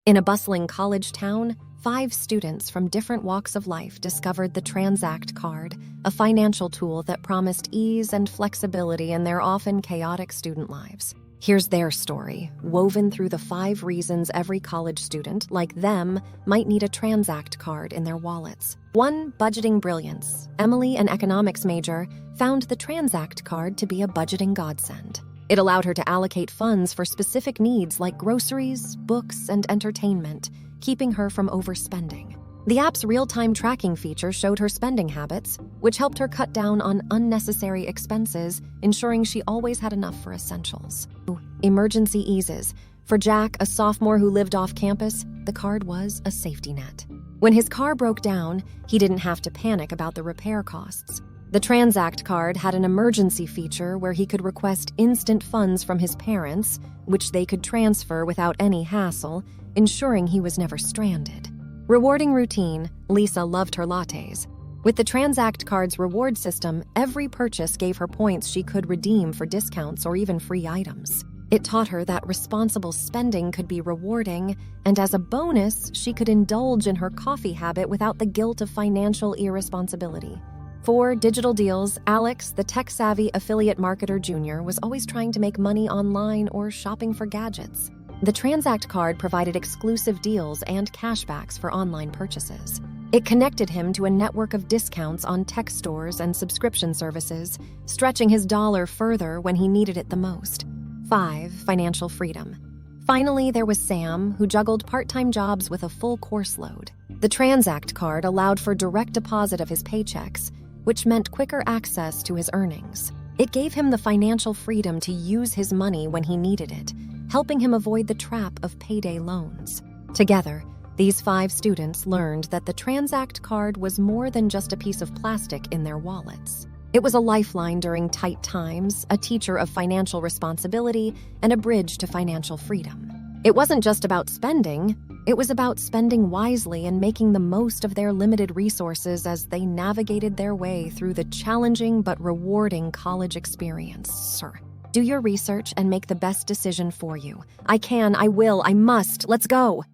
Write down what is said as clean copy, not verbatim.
In a bustling college town, 5 students from different walks of life discovered the Tranzact card, a financial tool that promised ease and flexibility in their often chaotic student lives. Here's their story, woven through the 5 reasons every college student, like them, might need a Tranzact card in their wallets. 1. Budgeting Brilliance. Emily, an economics major, found the Tranzact card to be a budgeting godsend. It allowed her to allocate funds for specific needs like groceries, books, and entertainment, keeping her from overspending. The app's real-time tracking feature showed her spending habits, which helped her cut down on unnecessary expenses, ensuring she always had enough for essentials. Emergency eases. For Jack, a sophomore who lived off campus, the card was a safety net. When his car broke down, he didn't have to panic about the repair costs. The Tranzact card had an emergency feature where he could request instant funds from his parents, which they could transfer without any hassle, ensuring he was never stranded. Rewarding routine. Lisa loved her lattes. With the Tranzact card's reward system, every purchase gave her points she could redeem for discounts or even free items. It taught her that responsible spending could be rewarding, and as a bonus, she could indulge in her coffee habit without the guilt of financial irresponsibility. 4. Digital deals. Alex, the tech-savvy affiliate marketer junior, was always trying to make money online or shopping for gadgets. The Tranzact card provided exclusive deals and cashbacks for online purchases. It connected him to a network of discounts on tech stores and subscription services, stretching his dollar further when he needed it the most. 5. Financial freedom. Finally, there was Sam, who juggled part-time jobs with a full course load. The Tranzact card allowed for direct deposit of his paychecks, which meant quicker access to his earnings. It gave him the financial freedom to use his money when he needed it, helping him avoid the trap of payday loans. Together, these 5 students learned that the Tranzact card was more than just a piece of plastic in their wallets. It was a lifeline during tight times, a teacher of financial responsibility, and a bridge to financial freedom. It wasn't just about spending, it was about spending wisely and making the most of their limited resources as they navigated their way through the challenging but rewarding college experience. Do your research and make the best decision for you. I can, I will, I must. Let's go!